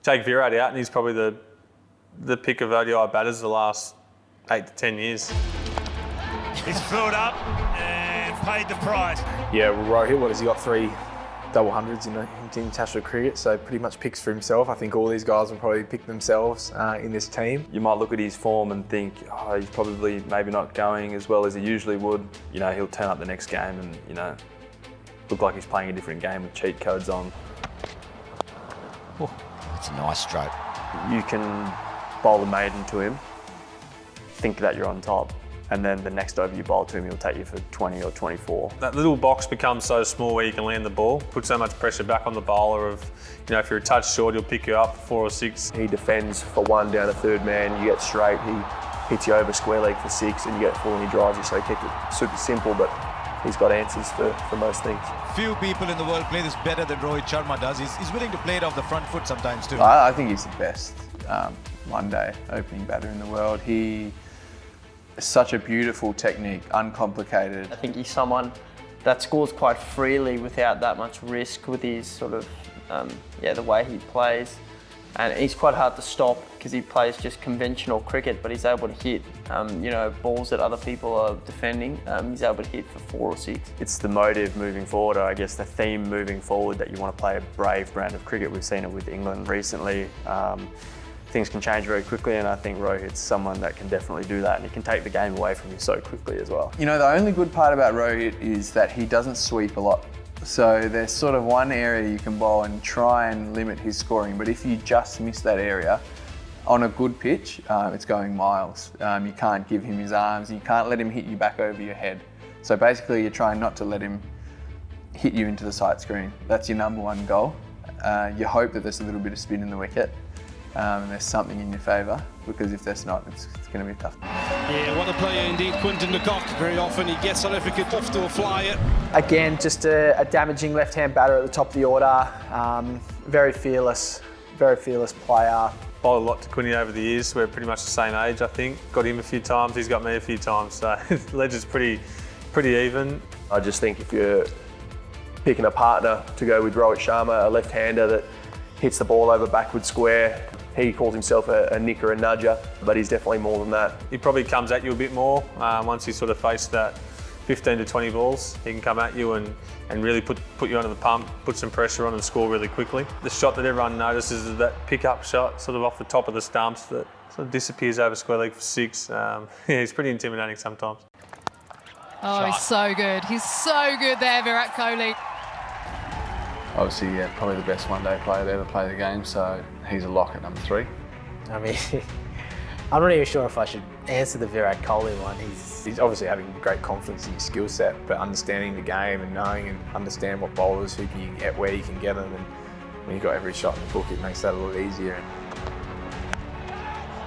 Take Virat out and he's probably the pick of ODI batters the last 8 to 10 years. He's filled up and paid the price. Yeah, well, Rohit, what has he got? 3 double hundreds in international cricket, so pretty much picks for himself. I think all these guys will probably pick themselves in this team. You might look at his form and think, oh, he's probably maybe not going as well as he usually would. You know, he'll turn up the next game and, you know, look like he's playing a different game with cheat codes on. Oh, that's a nice stroke. You can bowl the maiden to him, think that you're on top, and then the next over you bowl to him, he'll take you for 20 or 24. That little box becomes so small where you can land the ball, put so much pressure back on the bowler of, you know, if you're a touch short, he'll pick you up 4 or 6. He defends for 1 down a third man, you get straight, he hits you over square leg for 6 and you get 4 and he drives you, so he kept it super simple, but he's got answers for most things. Few people in the world play this better than Rohit Sharma does. He's willing to play it off the front foot sometimes too. I think he's the best one-day opening batter in the world. He such a beautiful technique, uncomplicated. I think he's someone that scores quite freely without that much risk with his sort of, the way he plays. And he's quite hard to stop because he plays just conventional cricket, but he's able to hit, balls that other people are defending. He's able to hit for 4 or 6. It's the motive moving forward, or I guess the theme moving forward, that you want to play a brave brand of cricket. We've seen it with England recently. Things can change very quickly, and I think Rohit's someone that can definitely do that, and he can take the game away from you so quickly as well. You know, the only good part about Rohit is that he doesn't sweep a lot. So there's sort of one area you can bowl and try and limit his scoring, but if you just miss that area, on a good pitch, it's going miles. You can't give him his arms, you can't let him hit you back over your head. So basically you're trying not to let him hit you into the sight screen. That's your number 1 goal. You hope that there's a little bit of spin in the wicket. And there's something in your favour, because if there's not, it's going to be tough. Yeah, what a player indeed, Quinton de Kock. Very often he gets South Africa off to a flyer. Again, just a damaging left-hand batter at the top of the order. Very fearless player. Bowled a lot to Quinny over the years. We're pretty much the same age, I think. Got him a few times, he's got me a few times, so the legend's pretty even. I just think if you're picking a partner to go with Rohit Sharma, a left-hander that hits the ball over backward square, he calls himself a nicker and nudger, but he's definitely more than that. He probably comes at you a bit more once he's sort of faced that 15 to 20 balls. He can come at you and really put you under the pump, put some pressure on and score really quickly. The shot that everyone notices is that pick-up shot sort of off the top of the stumps that sort of disappears over square leg for 6. He's pretty intimidating sometimes. Oh, he's so good. He's so good there, Virat Kohli. Obviously, yeah, probably the best one-day player to ever play the game, so he's a lock at number 3. I mean, I'm not even sure if I should answer the Virat Kohli one. He's obviously having great confidence in his skill set, but understanding the game and knowing and understand what bowlers, who can you get, where you can get them, and when you've got every shot in the book, it makes that a lot easier.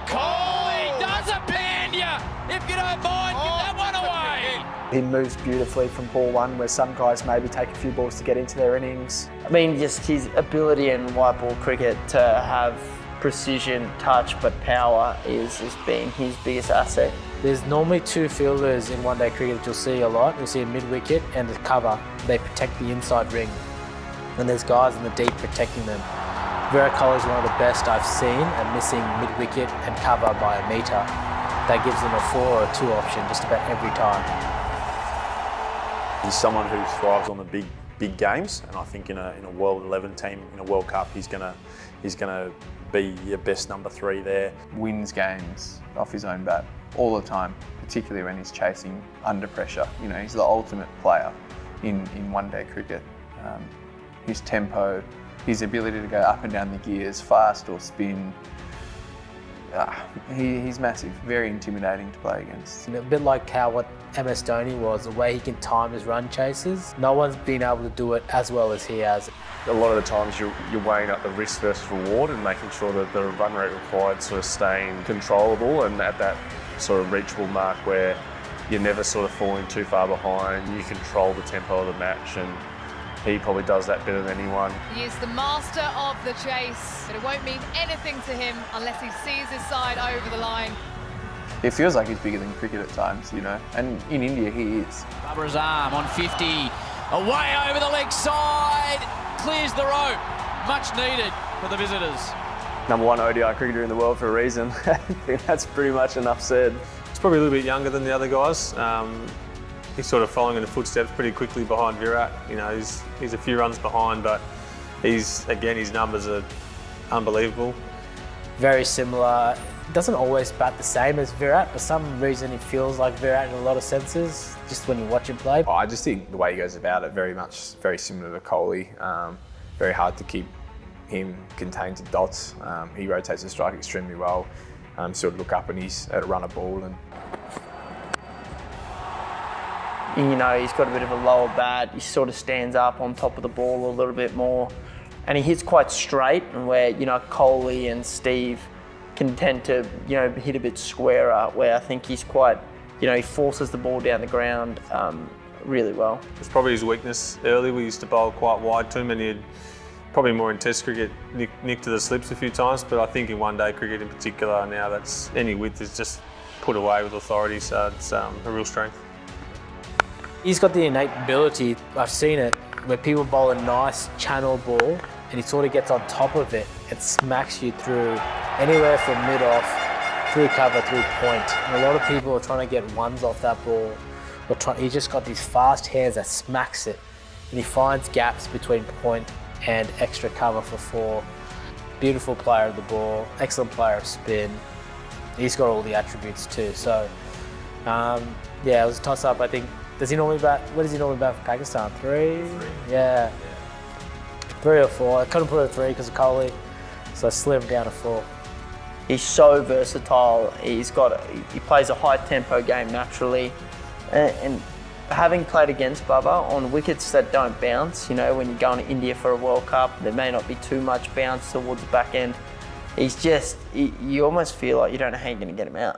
Kohli doesn't band you! If you don't mind, give that one away! He moves beautifully from ball 1, where some guys maybe take a few balls to get into their innings. I mean, just his ability in white ball cricket to have precision, touch, but power has been his biggest asset. There's normally 2 fielders in one-day cricket that you'll see a lot. You'll see a mid-wicket and the cover. They protect the inside ring. And there's guys in the deep protecting them. Virat Kohli is one of the best I've seen at missing mid-wicket and cover by a metre. That gives them a 4 or a 2 option just about every time. He's someone who thrives on the big games, and I think in a World 11 team, in a World Cup, he's gonna be your best number 3 there. Wins games off his own bat all the time, particularly when he's chasing under pressure. You know, he's the ultimate player in one-day cricket. His tempo, his ability to go up and down the gears, fast or spin. He's massive, very intimidating to play against. A bit like what MS Dhoni was, the way he can time his run chases. No one's been able to do it as well as he has. A lot of the times you're weighing up the risk versus reward and making sure that the run rate required sort of staying controllable and at that sort of reachable mark where you're never sort of falling too far behind. You control the tempo of the match, and he probably does that better than anyone. He is the master of the chase, but it won't mean anything to him unless he sees his side over the line. It feels like he's bigger than cricket at times, you know, and in India he is. Babra's arm on 50, away over the leg side, clears the rope, much needed for the visitors. #1 ODI cricketer in the world for a reason. I think that's pretty much enough said. He's probably a little bit younger than the other guys. He's sort of following in the footsteps pretty quickly behind Virat. You know, he's a few runs behind, but his numbers are unbelievable. Very similar. Doesn't always bat the same as Virat. For some reason, he feels like Virat in a lot of senses, just when you watch him play. I just think the way he goes about it, very similar to Kohli. Very hard to keep him contained to dots. He rotates the strike extremely well. Sort of look up and he's at a run a ball. And you know, he's got a bit of a lower bat. He sort of stands up on top of the ball a little bit more. And he hits quite straight, and where, you know, Kohli and Steve can tend to, you know, hit a bit squarer, where I think he's quite, you know, he forces the ball down the ground really well. It's probably his weakness early. We used to bowl quite wide to him, and he'd probably more in Test cricket nick to the slips a few times, but I think in one-day cricket in particular now, that's any width is just put away with authority, so it's a real strength. He's got the innate ability, I've seen it, where people bowl a nice channel ball and he sort of gets on top of it and smacks you through anywhere from mid-off, through cover, through point. And a lot of people are trying to get ones off that ball. He's just got these fast hands that smacks it, and he finds gaps between point and extra cover for 4. Beautiful player of the ball, excellent player of spin. He's got all the attributes too. So, yeah, it was a toss-up, I think. Does he normally bat, what does he normally bat for Pakistan? 3? Yeah. 3 or 4. I couldn't put it at 3 because of Kohli, so I slid him down to 4. He's so versatile. He plays a high-tempo game naturally. And having played against Bubba on wickets that don't bounce, you know, when you're going to India for a World Cup, there may not be too much bounce towards the back end. He's just, you almost feel like you don't know how you're going to get him out.